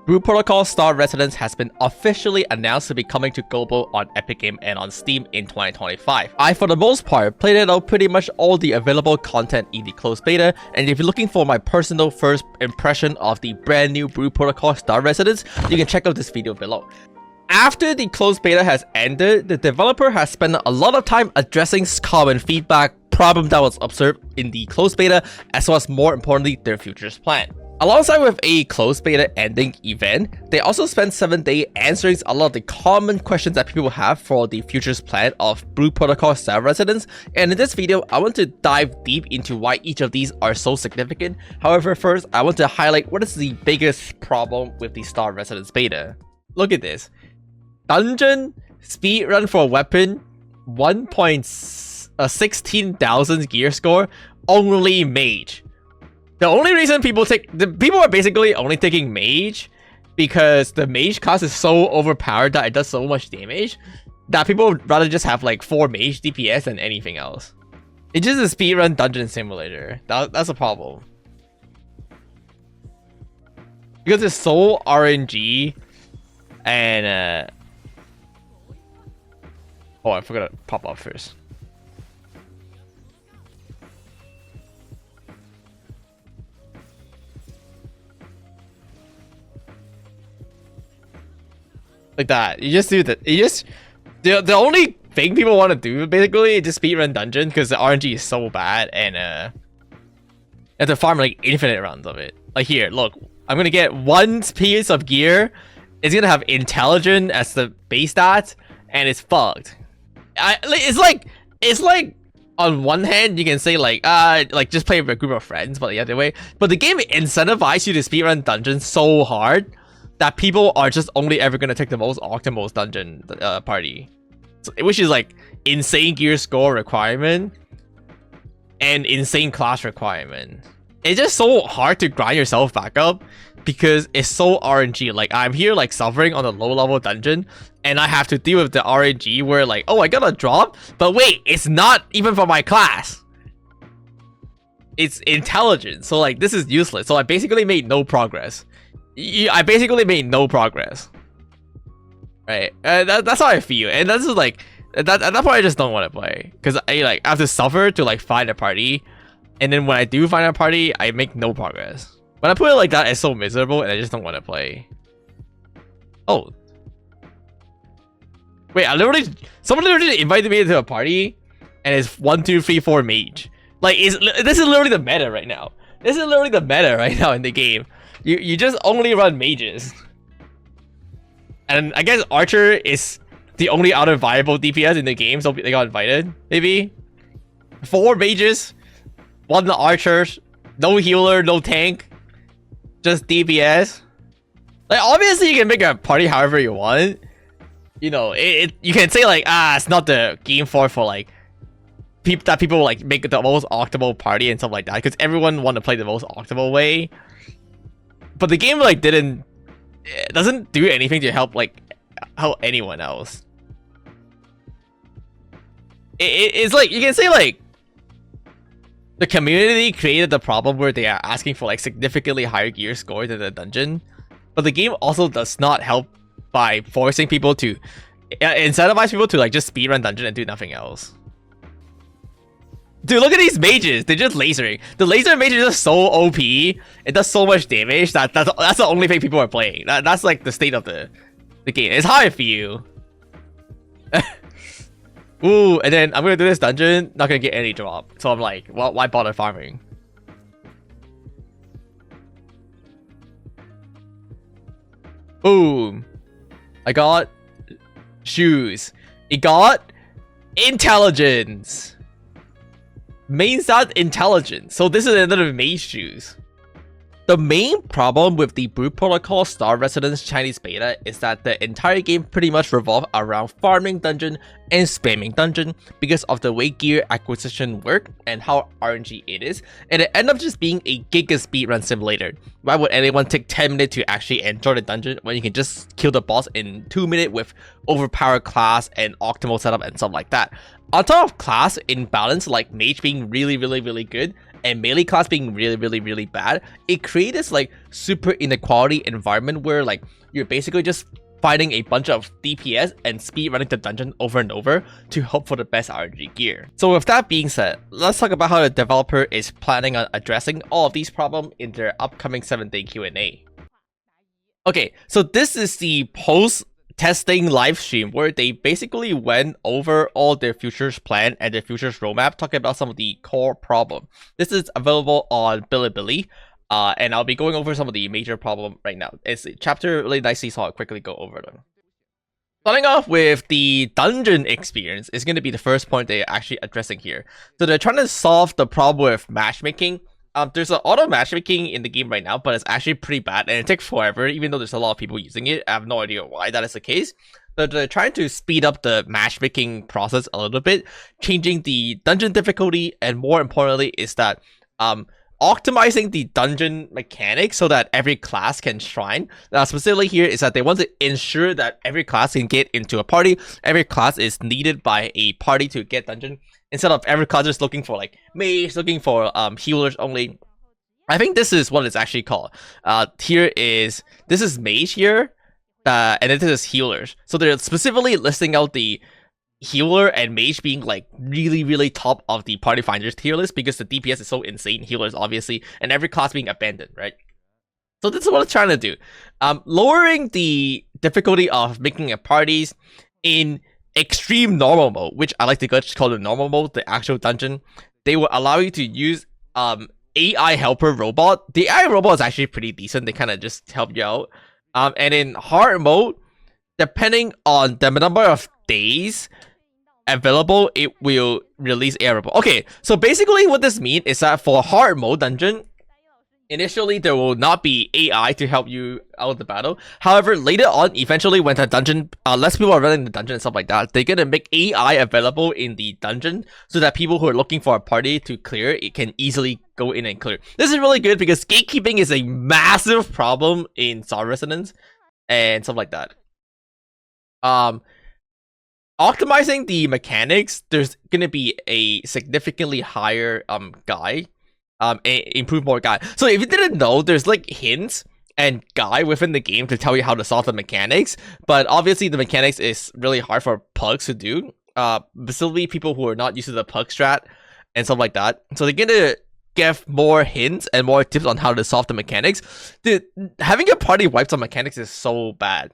Brute Protocol Star Residence has been officially announced to be coming to global on Epic Game and on Steam in 2025. I, for the most part, played it out pretty much all the available content in the closed beta, and if you're looking for my personal first impression of the brand new Brute Protocol Star Residence, you can check out this video below. After the closed beta has ended, the developer has spent a lot of time addressing common feedback, problem that was observed in the closed beta, as well as more importantly, their futures plan. Alongside with a closed beta ending event, they also spent 7 days answering a lot of the common questions that people have for the futures plan of Brute Protocol Star Residence, and in this video, I want to dive deep into why each of these are so significant. However, first, I want to highlight what is the biggest problem with the Star Residence beta. Look at this. Dungeon speedrun for a weapon, 1.16,000 gear score, only mage. The only reason people are basically only taking mage because the mage class is so overpowered that it does so much damage that people would rather just have like 4 mage DPS than anything else. It's just a speedrun dungeon simulator. That's a problem. Because it's so RNG and oh, I forgot to pop up first. Like that. You just do that. You just the only thing people want to do basically is just speedrun dungeon because the RNG is so bad and have to farm like infinite rounds of it. Like here, look, I'm gonna get 1 piece of gear. It's gonna have intelligent as the base stat, and it's fucked. It's like on one hand you can say like just play with a group of friends, but the other way. But the game incentivizes you to speedrun dungeons so hard that people are just only ever gonna take the most optimal dungeon party, which is like insane gear score requirement and insane class requirement. It's just so hard to grind yourself back up because it's so RNG. Like I'm here like suffering on a low level dungeon and I have to deal with the RNG where like, oh, I got a drop, but wait, it's not even for my class. It's intelligent, so like this is useless. So I basically made no progress. Right? That's how I feel, and that's just like at that point I just don't want to play because I have to suffer to like find a party, and then when I do find a party, I make no progress. When I put it like that, it's so miserable, and I just don't want to play. Oh, wait! Someone literally invited me into a party, and it's 1, 2, 3, 4 mage. Like, this is literally the meta right now. This is literally the meta right now in the game. You just only run mages. And I guess Archer is the only other viable DPS in the game, so they got invited. Maybe 4 mages, 1 Archer, no healer, no tank, just DPS. Like obviously you can make a party however you want. You know, you can say like it's not the game for like people like make the most optimal party and stuff like that because everyone want to play the most optimal way. But the game like doesn't do anything to help anyone else. It's like you can say like the community created the problem where they are asking for like significantly higher gear score than the dungeon, but the game also does not help by forcing people to incentivize people to like just speedrun dungeon and do nothing else. Dude, look at these mages. They're just lasering. The laser mage is just so OP. It does so much damage that's the only thing people are playing. That's like the state of the game. It's how I feel. Ooh, and then I'm gonna do this dungeon, not gonna get any drop. So I'm like, well, why bother farming? Boom. I got shoes. It got intelligence. Main stat intelligence. So this is another mage shoes. The main problem with the Brute Protocol Star Residence Chinese beta is that the entire game pretty much revolves around farming dungeon and spamming dungeon because of the way gear acquisition work and how RNG it is, and it ends up just being a giga speedrun simulator. Why would anyone take 10 minutes to actually enjoy the dungeon when you can just kill the boss in 2 minutes with overpowered class and optimal setup and stuff like that? On top of class imbalance like mage being really good, and melee class being really bad, it creates this like super inequality environment where like you're basically just fighting a bunch of DPS and speed running the dungeon over and over to hope for the best RNG gear. So with that being said, let's talk about how the developer is planning on addressing all of these problems in their upcoming 7-day Q&A. Okay, so this is the post-testing live stream where they basically went over all their futures plan and their futures roadmap, talking about some of the core problem. This is available on Bilibili. And I'll be going over some of the major problem right now. It's a chapter really nicely, so I'll quickly go over them. Starting off with the dungeon experience is going to be the first point they're actually addressing here. So they're trying to solve the problem with matchmaking. There's an auto matchmaking in the game right now, but it's actually pretty bad and it takes forever, even though there's a lot of people using it. I have no idea why that is the case. But they're trying to speed up the matchmaking process a little bit, changing the dungeon difficulty, and more importantly is that optimizing the dungeon mechanics so that every class can shrine. Specifically here is that they want to ensure that every class can get into a party. Every class is needed by a party to get dungeon, instead of every class just looking for like mage, looking for healers only. I think this is what it's actually called. This is mage here, and then this is healers. So they're specifically listing out the healer and mage being like really top of the party finders tier list because the DPS is so insane. Healers obviously, and every class being abandoned, right? So this is what it's trying to do. Lowering the difficulty of making a parties in extreme normal mode, which I like to call the normal mode, the actual dungeon. They will allow you to use AI helper robot. The AI robot is actually pretty decent. They kind of just help you out. And in hard mode, depending on the number of days available, it will release AI robot. Okay, so basically what this means is that for hard mode dungeon, initially there will not be AI to help you out of the battle. However, later on, eventually when the dungeon, less people are running the dungeon and stuff like that, they're gonna make AI available in the dungeon so that people who are looking for a party to clear, it can easily go in and clear. This is really good because gatekeeping is a massive problem in Star Resonance and stuff like that. Optimizing the mechanics, there's gonna be a significantly higher guide, improve more guide. So if you didn't know, there's like hints and guide within the game to tell you how to solve the mechanics, but obviously the mechanics is really hard for pugs to do. Specifically people who are not used to the pug strat and stuff like that. So they're gonna give more hints and more tips on how to solve the mechanics. Dude, having a party wiped on mechanics is so bad.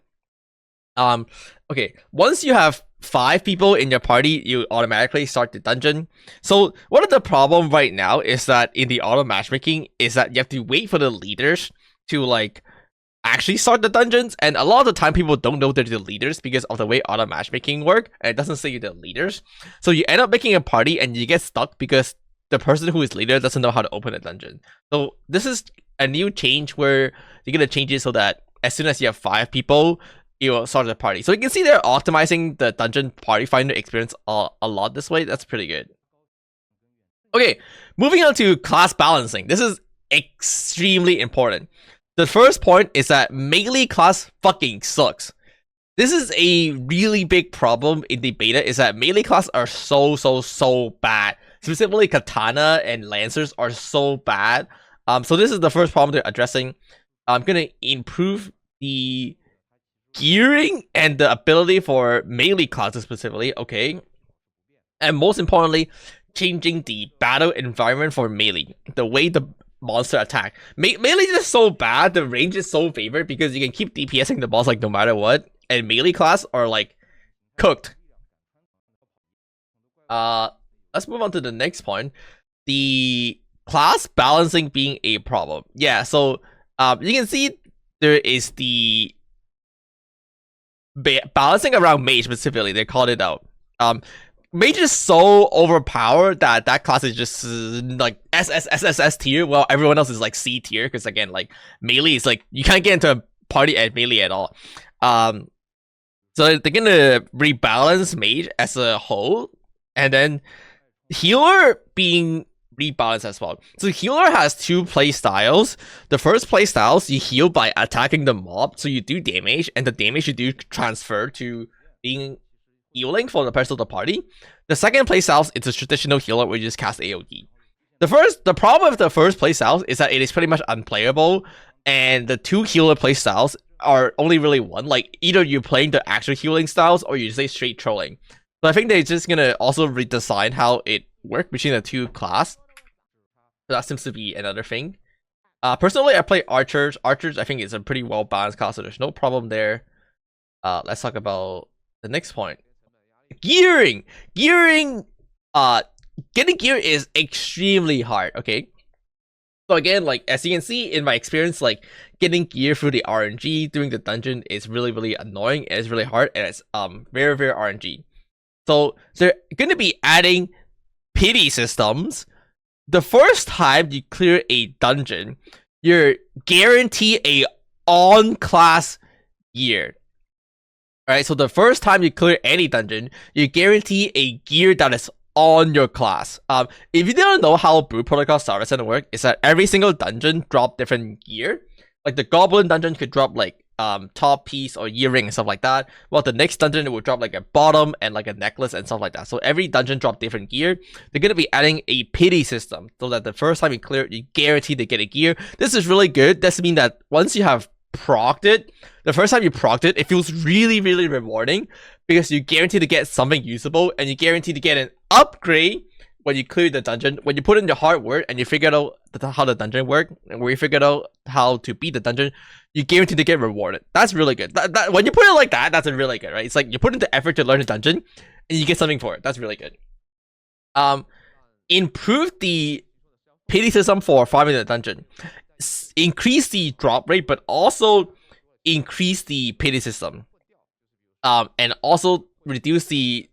Okay, once you have 5 people in your party, you automatically start the dungeon. So one of the problem right now is that in the auto matchmaking is that you have to wait for the leaders to like actually start the dungeons, and a lot of the time people don't know they're the leaders because of the way auto matchmaking work, and it doesn't say you're the leaders. So you end up making a party and you get stuck because the person who is leader doesn't know how to open a dungeon. So this is a new change where you're gonna change it so that as soon as you have 5 people, you will start the party. So you can see they're optimizing the dungeon party finder experience a lot this way. That's pretty good. Okay, moving on to class balancing. This is extremely important. The first point is that melee class fucking sucks. This is a really big problem in the beta, is that melee class are so bad. Specifically katana and lancers are so bad. So this is the first problem they're addressing. I'm gonna improve the gearing and the ability for melee classes specifically, okay? And most importantly, changing the battle environment for melee, the way the monster attack. Melee is just so bad, the range is so favored because you can keep DPSing the boss like no matter what, and melee class are like cooked. Let's move on to the next point. The class balancing being a problem. Yeah, so you can see there is the balancing around mage specifically. They called it out. Mage is so overpowered that that class is just like S tier, while everyone else is like C tier, because again, like melee is like you can't get into a party at melee at all. So they're gonna rebalance mage as a whole, and then healer being rebalanced as well. So healer has 2 play styles. The first play styles, you heal by attacking the mob, so you do damage, and the damage you do transfer to being healing for the rest of the party. The second play styles, it's a traditional healer where you just cast AoE. The problem with the first playstyles is that it is pretty much unplayable, and the two healer playstyles are only really one. Like either you're playing the actual healing styles or you say straight trolling. So I think they're just gonna also redesign how it works between the two class. So that seems to be another thing. Personally, I play archers. Archers, I think, is a pretty well balanced class, so there's no problem there. Let's talk about the next point. Gearing. Getting gear is extremely hard. Okay. So again, like as you can see in my experience, like getting gear through the RNG during the dungeon is really annoying. And it's really hard, and it's very RNG. So they're gonna be adding pity systems. The first time you clear a dungeon, you're guaranteed a on-class gear. Alright, so the first time you clear any dungeon, you guarantee a gear that is on your class. If you don't know how Brew Protocol Starter Center work, is that every single dungeon drop different gear. Like the Goblin dungeon could drop like top piece or earring and stuff like that. While the next dungeon it will drop like a bottom and like a necklace and stuff like that. So every dungeon drop different gear. They're gonna be adding a pity system so that the first time you clear it, you guarantee to get a gear. This is really good. This means that once you have procced it, the first time you procced it, it feels really rewarding because you guarantee to get something usable and you guarantee to get an upgrade when you clear the dungeon. When you put in the hard work and you figure out how the dungeon works, and when you figure out how to beat the dungeon, you guarantee to get rewarded. That's really good. When you put it like that, that's really good, right? It's like you put in the effort to learn the dungeon and you get something for it. That's really good. Improve the pity system for farming the dungeon. Increase the drop rate, but also increase the pity system. And also reduce the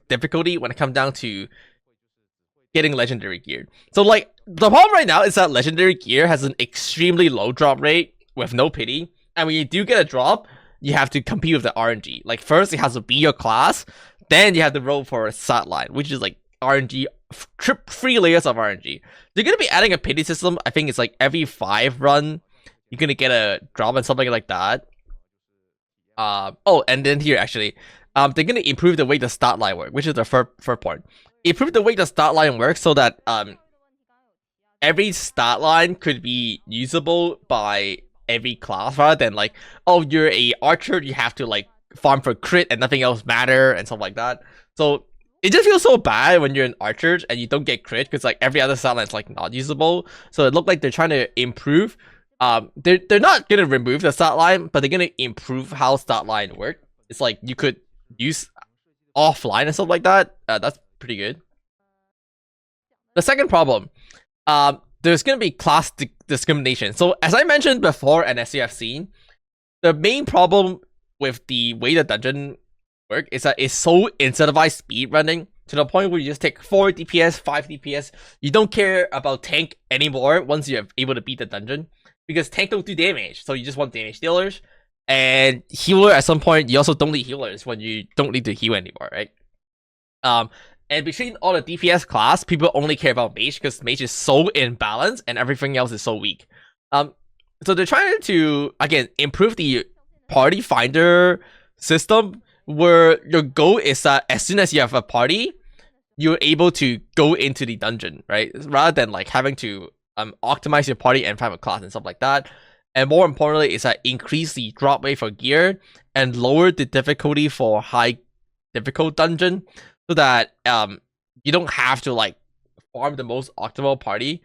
difficulty when it comes down to getting legendary gear. So like the problem right now is that legendary gear has an extremely low drop rate with no pity, and when you do get a drop, you have to compete with the RNG. Like first it has to be your class, then you have to roll for a stat line, which is like RNG, 3 layers of RNG. They're gonna be adding a pity system. I think it's like every 5 run you're gonna get a drop and something like that. Oh, and then here actually, they're gonna improve the way the stat line works, which is the first point. Improve the way the stat line works so that every stat line could be usable by every class rather than like, oh, you're a archer, you have to like farm for crit and nothing else matter and stuff like that. So it just feels so bad when you're an archer and you don't get crit because like every other stat line is like not usable. So it looked like they're trying to improve. They're not gonna remove the stat line, but they're gonna improve how stat line work. It's like you could use offline and stuff like that. That's pretty good. The second problem, there's gonna be class discrimination. So as I mentioned before, and as you have seen, the main problem with the way the dungeon work is that it's so incentivized speed running to the point where you just take 4 DPS, 5 DPS. You don't care about tank anymore once you're able to beat the dungeon because tank don't do damage, so you just want damage dealers. And healer at some point, you also don't need healers when you don't need to heal anymore, right? And between all the DPS class, people only care about mage because mage is so imbalanced and everything else is so weak. So they're trying to again improve the party finder system where your goal is that as soon as you have a party, you're able to go into the dungeon, right? Rather than like having to optimize your party and find a class and stuff like that. And more importantly, is that increase the drop rate for gear and lower the difficulty for high difficult dungeon, so that you don't have to like farm the most optimal party.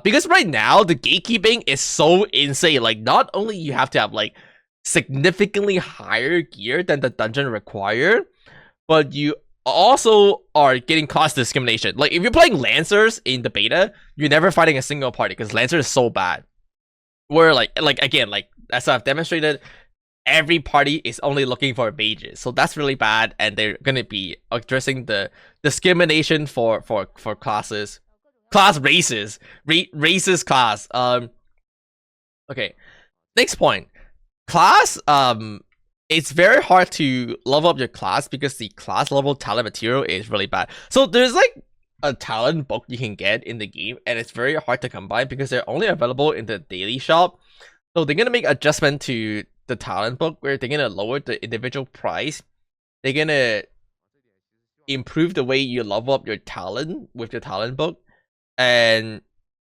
Because right now the gatekeeping is so insane. Like not only you have to have like significantly higher gear than the dungeon require, but you also are getting class discrimination. Like if you're playing Lancers in the beta, you're never fighting a single party because Lancer is so bad. Where like again, like as I've demonstrated, every party is only looking for mages, so that's really bad, and they're gonna be addressing the discrimination for classes, races class. Okay, next point, class. It's very hard to level up your class because the class level talent material is really bad. So there's like a talent book you can get in the game, and it's very hard to combine because they're only available in the daily shop. So they're gonna make adjustment to the talent book where they're gonna lower the individual price. They're gonna improve the way you level up your talent with the talent book, and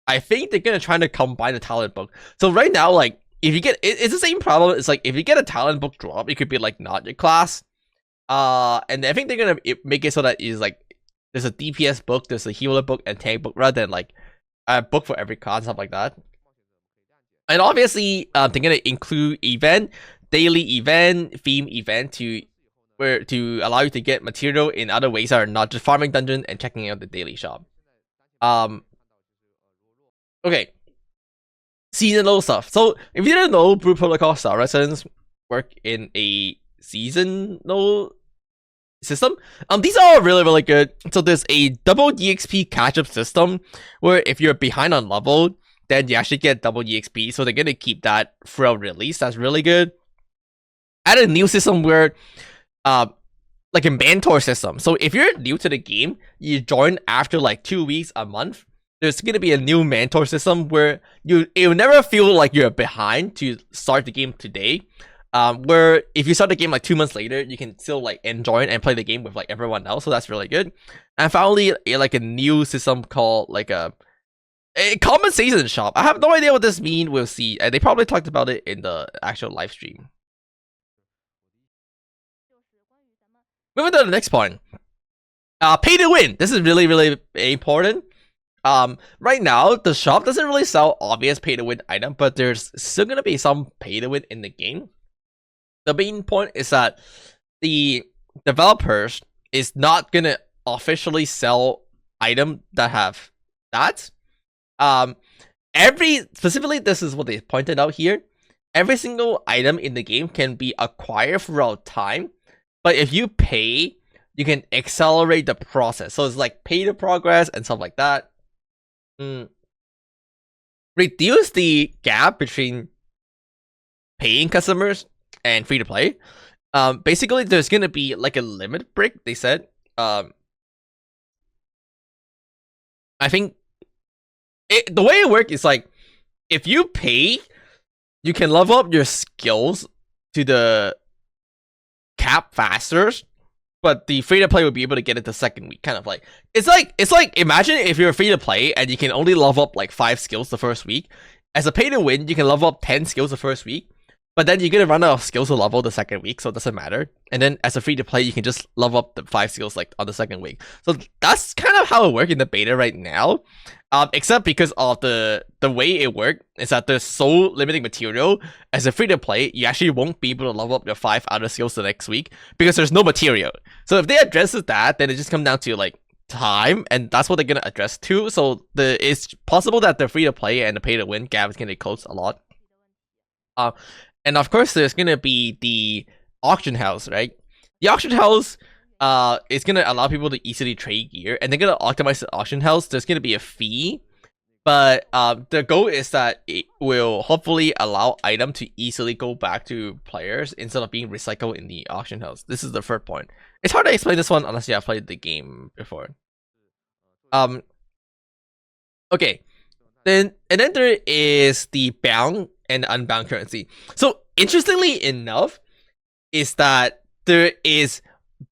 I think they're gonna try to combine the talent book. So right now, like if you get it's the same problem. It's like if you get a talent book drop, it could be like not your class. And I think they're gonna make it so that it's like there's a DPS book, there's a healer book, and tank book rather than like a book for every class, stuff like that. And obviously, they're gonna include event, daily event, theme event to allow you to get material in other ways that are not just farming dungeon and checking out the daily shop. Okay. Seasonal stuff. So if you didn't know, Brew Protocol Star Residents work in a seasonal system. These are all really good. So there's a double EXP catch-up system where if you're behind on level, then you actually get double EXP. So they're gonna keep that throughout release. That's really good. Add a new system where like a mentor system. So if you're new to the game, you join after like 2 weeks, a month, there's gonna be a new mentor system where it'll never feel like you're behind to start the game today. Where if you start the game like 2 months later, you can still like enjoy it and play the game with like everyone else. So that's really good. And finally, like a new system called like a compensation shop. I have no idea what this means. We'll see. They probably talked about it in the actual live stream. Moving to the next point. Pay to win. This is really important. Right now, the shop doesn't really sell obvious pay to win item, but there's still gonna be some pay to win in the game. The main point is that the developers is not gonna officially sell item that have that. Specifically, this is what they pointed out here. Every single item in the game can be acquired throughout time, but if you pay, you can accelerate the process. So it's like pay to progress and stuff like that. Reduce the gap between paying customers and free to play. Basically, there's gonna be like a limit break. They said. I think the way it works is like if you pay, you can level up your skills to the cap faster. But the free to play will be able to get it the second week, kind of like it's like imagine if you're free to play and you can only level up like 5 skills the first week. As a pay to win, you can level up 10 skills the first week, but then you're gonna run out of skills to level the second week, so it doesn't matter. And then as a free to play, you can just level up the 5 skills like on the second week. So that's kind of how it works in the beta right now. Except because of the way it worked is that there's so limited material. As a free to play, you actually won't be able to level up your 5 other skills the next week because there's no material. So if they address that, then it just comes down to like time, and that's what they're gonna address too. So it's possible that the free to play and the pay to win gap is gonna close a lot. And of course, there's gonna be the auction house, right? The auction house is gonna allow people to easily trade gear, and they're gonna optimize the auction house. There's gonna be a fee, but the goal is that it will hopefully allow item to easily go back to players instead of being recycled in the auction house. This is the third point. It's hard to explain this one unless you have played the game before. Okay, then there is the bound and unbound currency. So interestingly enough, is that there is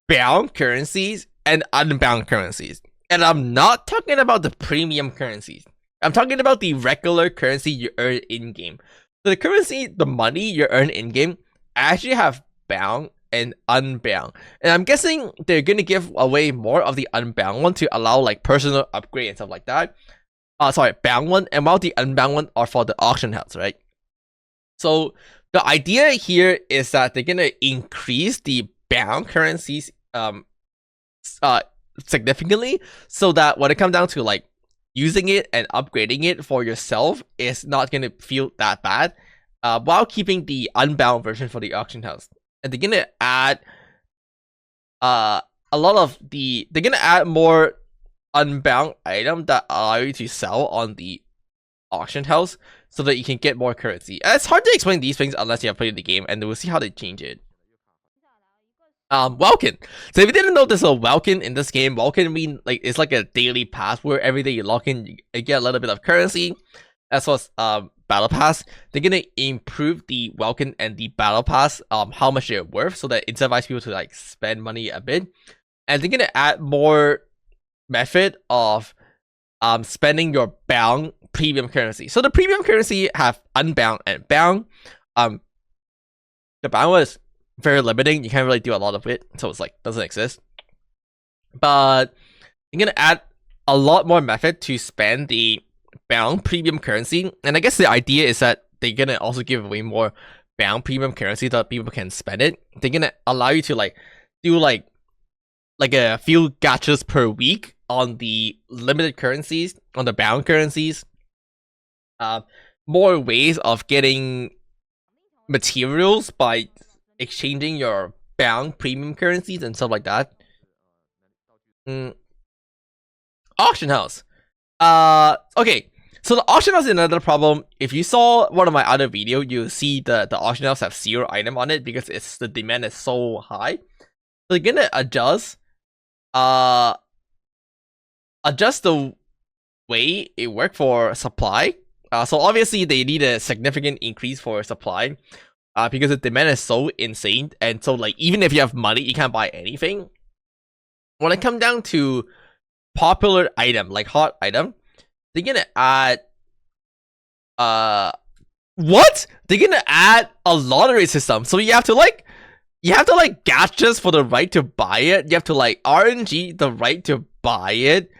bound currencies and unbound currencies. And I'm not talking about the premium currencies. I'm talking about the regular currency you earn in-game. So the currency, the money you earn in-game, actually have bound and unbound. And I'm guessing they're going to give away more of the unbound one to allow like personal upgrade and stuff like that. Bound one, and while the unbound one are for the auction house, right? So the idea here is that they're going to increase the bound currencies significantly, so that when it comes down to like using it and upgrading it for yourself, is not going to feel that bad, while keeping the unbound version for the auction house. And they're going to add they're going to add more unbound item that allow you to sell on the auction house so that you can get more currency. And it's hard to explain these things unless you have played the game, and we'll see how they change it. Welkin. So if you didn't know there's a Welkin in this game, Welkin mean like it's like a daily pass where every day you log in, you get a little bit of currency. As well as battle pass. They're gonna improve the Welkin and the battle pass, how much they're worth, so that incentivize people to like spend money a bit. And they're gonna add more method of spending your bound premium currency. So the premium currency have unbound and bound. The bound was very limiting. You can't really do a lot of it, so it's like doesn't exist. But you're gonna add a lot more method to spend the bound premium currency, and I guess the idea is that they're gonna also give away more bound premium currency so that people can spend it. They're gonna allow you to like do like a few gachas per week on the limited currencies, on the bound currencies. More ways of getting materials by exchanging your bound premium currencies and stuff like that. Auction house. Okay. So the auction house is another problem. If you saw one of my other video, you'll see the auction house have 0 item on it because the demand is so high. So they're gonna adjust the way it works for supply. So obviously they need a significant increase for supply, because the demand is so insane, and so like even if you have money, you can't buy anything. When it comes down to popular item, like hot item, they're gonna add what? They're gonna add a lottery system. So you have to like gachas for the right to buy it. You have to like RNG the right to buy it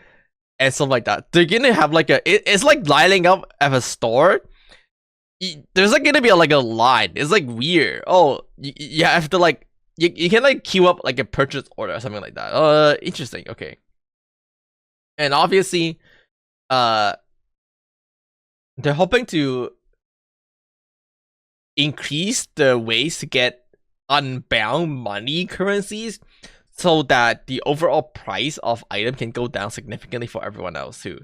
and stuff like that. They're gonna have like it's like lining up at a store. There's like gonna be like a line. It's like weird. Oh, you have to like you can like queue up like a purchase order or something like that. Interesting. Okay. And obviously, they're hoping to increase the ways to get unbound money currencies so that the overall price of item can go down significantly for everyone else too.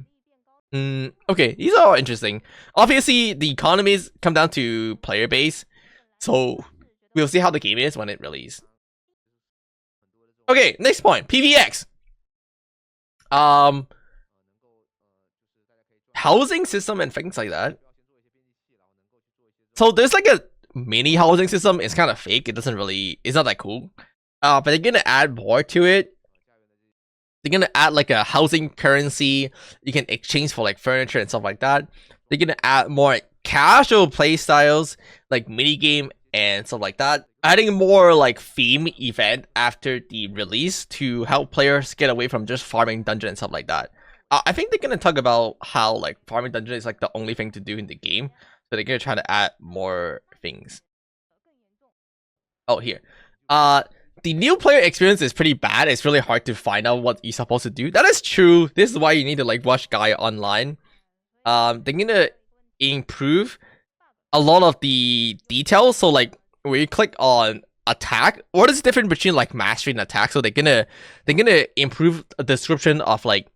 Okay, these are all interesting. Obviously, the economies come down to player base, so we'll see how the game is when it releases. Okay, next point, PVX. Housing system and things like that. So there's like a mini housing system. It's kind of fake. It's not that cool. But they're gonna add more to it. They're gonna add like a housing currency you can exchange for like furniture and stuff like that. They're gonna add more casual play styles like minigame and stuff like that. Adding more like theme event after the release to help players get away from just farming dungeon and stuff like that. I think they're gonna talk about how like farming dungeon is like the only thing to do in the game, so they're gonna try to add more things. Oh, here. The new player experience is pretty bad. It's really hard to find out what you're supposed to do. That is true. This is why you need to like watch Guy online. They're gonna improve a lot of the details. So like when you click on attack, what is the difference between like mastery and attack? So they're gonna improve a description of like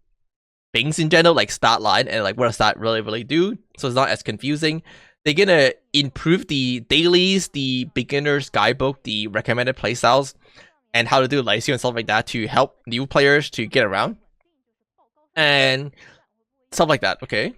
things in general, like stat line and like what does that really do, so it's not as confusing. They're gonna improve the dailies, the beginner's guidebook, the recommended playstyles, and how to do Lycio and stuff like that to help new players to get around and stuff like that. Okay,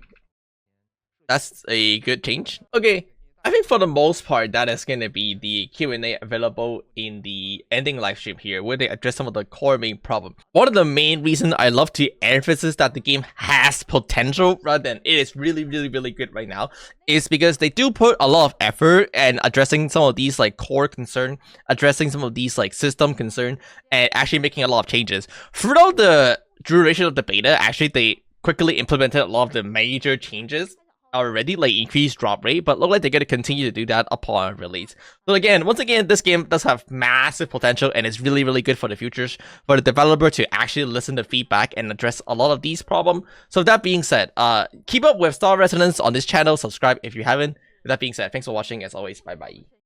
that's a good change. Okay, I think for the most part, that is going to be the Q&A available in the ending live stream here, where they address some of the core main problems. One of the main reasons I love to emphasize that the game has potential rather than it is really good right now is because they do put a lot of effort and addressing some of these like core concern, addressing some of these like system concern, and actually making a lot of changes. Throughout the duration of the beta, actually they quickly implemented a lot of the major changes already, like increased drop rate, but look like they're going to continue to do that upon release. So again, once again, this game does have massive potential and it's really good for the futures for the developer to actually listen to feedback and address a lot of these problems. So that being said, keep up with Star Resonance on this channel, subscribe if you haven't. With that being said, thanks for watching as always, bye bye.